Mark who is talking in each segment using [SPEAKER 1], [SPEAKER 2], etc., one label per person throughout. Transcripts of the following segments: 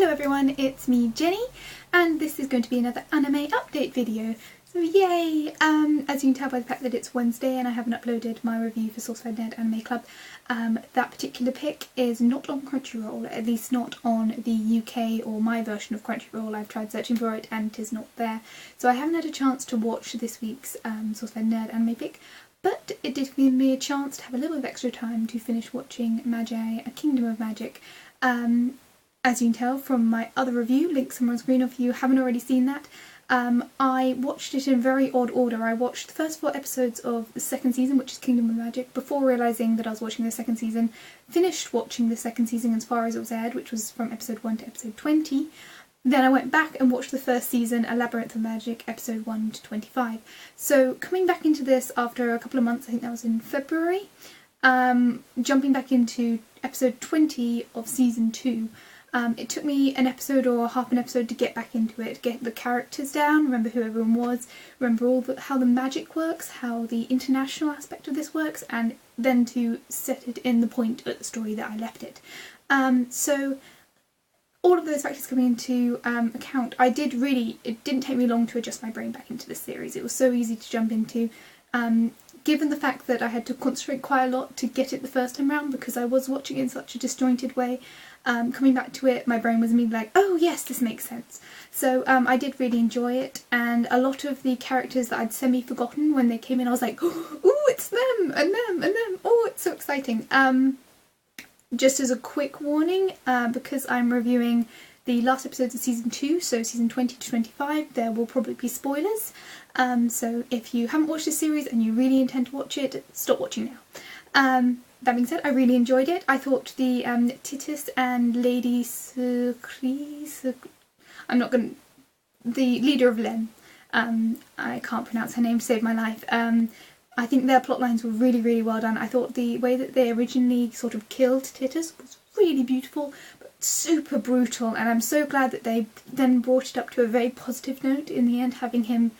[SPEAKER 1] Hello everyone, it's me Jenny, and this is going to be another anime update video. So yay! As you can tell by the fact that it's Wednesday and I haven't uploaded my review for Source Nerd Anime Club, that particular pic is not on Crunchyroll, at least not on the UK or my version of Crunchyroll. I've tried searching for it and it is not there. So I haven't had a chance to watch this week's Source Nerd Anime pic, but it did give me a chance to have a little bit of extra time to finish watching Magi, A Kingdom of Magic. As you can tell from my other review, link somewhere on screen if you haven't already seen that. I watched it in very odd order. I watched the first 4 episodes of the second season, which is Kingdom of Magic, before realising that I was watching the second season. Finished watching the second season as far as it was aired, which was from episode 1 to episode 20. Then I went back and watched the first season, A Labyrinth of Magic, episode 1 to 25. So coming back into this after a couple of months, I think that was in February, jumping back into episode 20 of season 2. It took me an episode or half an episode to get back into it, get the characters down, remember who everyone was, remember how the magic works, how the international aspect of this works, and then to set it in the point at the story that I left it. So all of those factors coming into account, it didn't take me long to adjust my brain back into this series. It was so easy to jump into. Given the fact that I had to concentrate quite a lot to get it the first time round because I was watching it in such a disjointed way, coming back to it, my brain was immediately like, oh yes, this makes sense. So I did really enjoy it, and a lot of the characters that I'd semi-forgotten when they came in, I was like, oh, it's them, and them, and them, oh, it's so exciting. Just as a quick warning, because I'm reviewing the last episodes of season 2, so season 20 to 25, there will probably be spoilers. So if you haven't watched this series and you really intend to watch it, stop watching now. That being said, I really enjoyed it. I thought the Titus and Lady the leader of Len, I can't pronounce her name to save my life. I think their plot lines were really, really well done. I thought the way that they originally sort of killed Titus was really beautiful, but super brutal, and I'm so glad that they then brought it up to a very positive note in the end, having him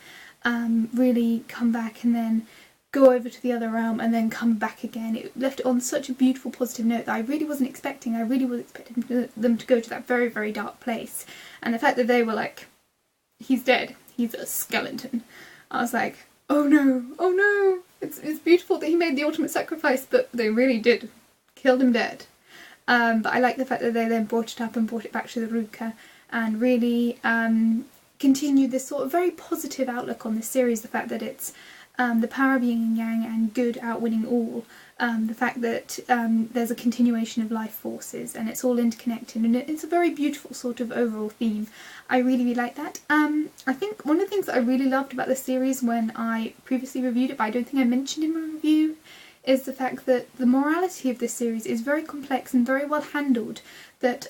[SPEAKER 1] really come back and then go over to the other realm and then come back again. It left it on such a beautiful positive note that I really wasn't expecting. I really was expecting them to go to that very, very dark place. And the fact that they were like, he's dead, he's a skeleton, I was like, oh no, oh no. It's beautiful that he made the ultimate sacrifice, but they really did. Killed him dead. But I like the fact that they then brought it up and brought it back to the Ruka and really continued this sort of very positive outlook on this series. The fact that it's the power of yin and yang and good outwinning all. The fact that there's a continuation of life forces and it's all interconnected, and it's a very beautiful sort of overall theme. I really, really like that. I think one of the things that I really loved about this series when I previously reviewed it, but I don't think I mentioned in my review, is the fact that the morality of this series is very complex and very well handled. That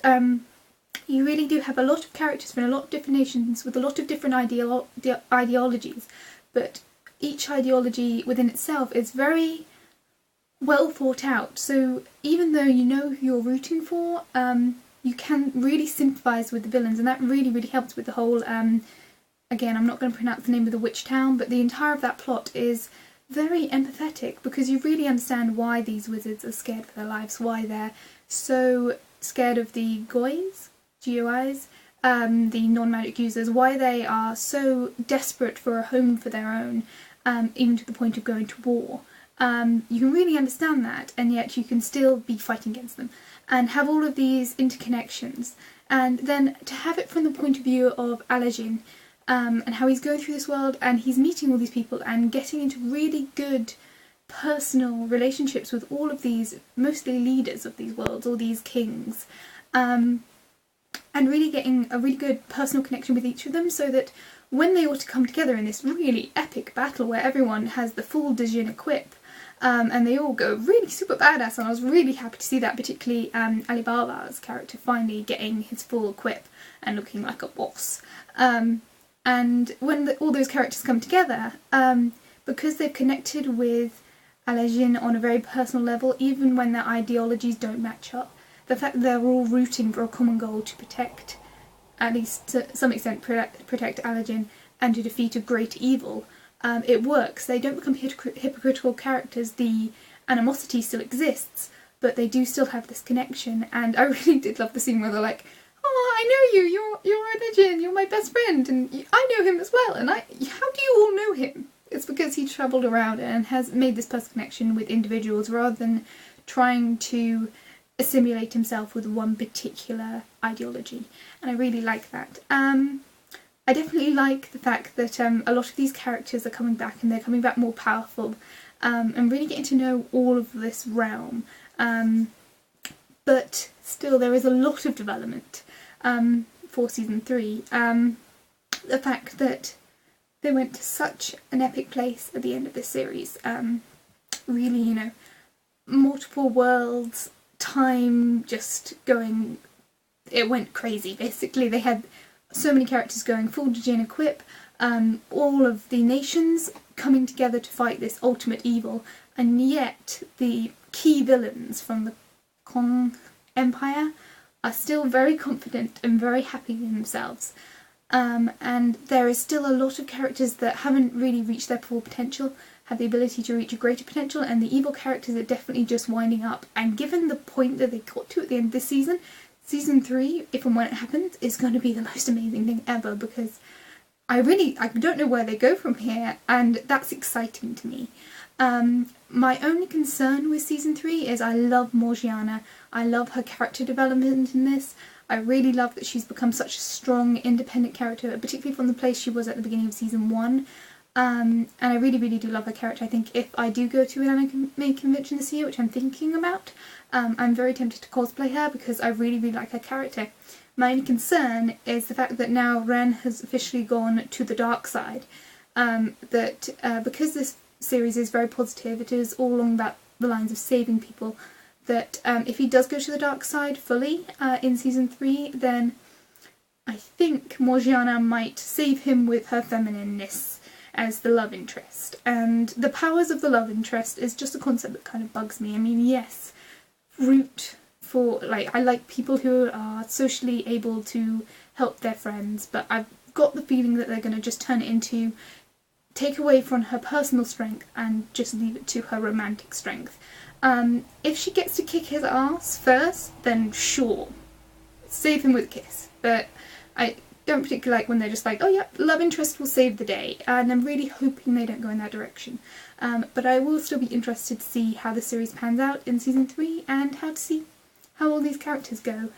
[SPEAKER 1] you really do have a lot of characters from a lot of different nations with a lot of different ideologies, but each ideology within itself is very well thought out. So even though you know who you're rooting for, you can really sympathise with the villains, and that really, really helps with the whole, again, I'm not going to pronounce the name of the witch town, but the entire of that plot is very empathetic because you really understand why these wizards are scared for their lives, why they're so scared of the GOIs, the non-magic users, why they are so desperate for a home for their own, even to the point of going to war. You can really understand that, and yet you can still be fighting against them and have all of these interconnections. And then to have it from the point of view of Alajin, and how he's going through this world and he's meeting all these people and getting into really good personal relationships with all of these, mostly leaders of these worlds, all these kings, and really getting a really good personal connection with each of them, so that when they all to come together in this really epic battle where everyone has the full Djinn equip, and they all go really super badass, and I was really happy to see that, particularly Alibaba's character finally getting his full equip and looking like a boss. And when all those characters come together, because they've connected with Alajin on a very personal level, even when their ideologies don't match up, the fact that they're all rooting for a common goal to protect, at least to some extent, protect Alajin and to defeat a great evil, it works. They don't become hypocritical characters. The animosity still exists, but they do still have this connection, and I really did love the scene where they're like, oh, I know you're my best friend, and I know him as well, and how do you all know him? It's because he travelled around and has made this personal connection with individuals rather than trying to assimilate himself with one particular ideology, and I really like that. I definitely like the fact that a lot of these characters are coming back, and they're coming back more powerful, and really getting to know all of this realm. But still, there is a lot of development for season 3. The fact that they went to such an epic place at the end of this series, really, you know, multiple worlds, time just going, it went crazy basically. They had so many characters going full Jin equip, all of the nations coming together to fight this ultimate evil, and yet the key villains from the Kong Empire are still very confident and very happy in themselves. And there is still a lot of characters that haven't really reached their full potential, have the ability to reach a greater potential, and the evil characters are definitely just winding up. And given the point that they got to at the end of this season, season 3, if and when it happens, is going to be the most amazing thing ever, because I don't know where they go from here, and that's exciting to me. My only concern with season 3 is I love Morgiana. I love her character development in this. I really love that she's become such a strong, independent character, particularly from the place she was at the beginning of season 1. And I really, really do love her character. I think if I do go to an anime convention this year, which I'm thinking about, I'm very tempted to cosplay her because I really, really like her character. My only concern is the fact that now Ren has officially gone to the dark side. Because this series is very positive, it is all along about the lines of saving people, that if he does go to the dark side fully in season 3, then I think Morgiana might save him with her feminineness as the love interest. And the powers of the love interest is just a concept that kind of bugs me. I mean, yes, root for, like, I like people who are socially able to help their friends, but I've got the feeling that they're going to just turn it into take away from her personal strength and just leave it to her romantic strength. If she gets to kick his ass first, then sure, save him with a kiss. But I don't particularly like when they're just like, oh yeah, love interest will save the day, and I'm really hoping they don't go in that direction. But I will still be interested to see how the series pans out in season 3 and how to see how all these characters go.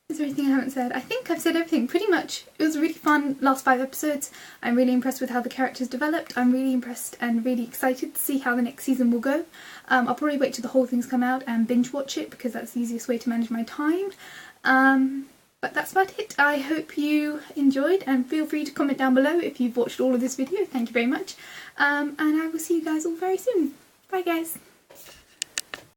[SPEAKER 1] Is there anything I haven't said? I think I've said everything, pretty much. It was a really fun last 5 episodes. I'm really impressed with how the characters developed. I'm really impressed and really excited to see how the next season will go. I'll probably wait till the whole thing's come out and binge watch it because that's the easiest way to manage my time. But that's about it. I hope you enjoyed, and feel free to comment down below if you've watched all of this video. Thank you very much. And I will see you guys all very soon. Bye guys.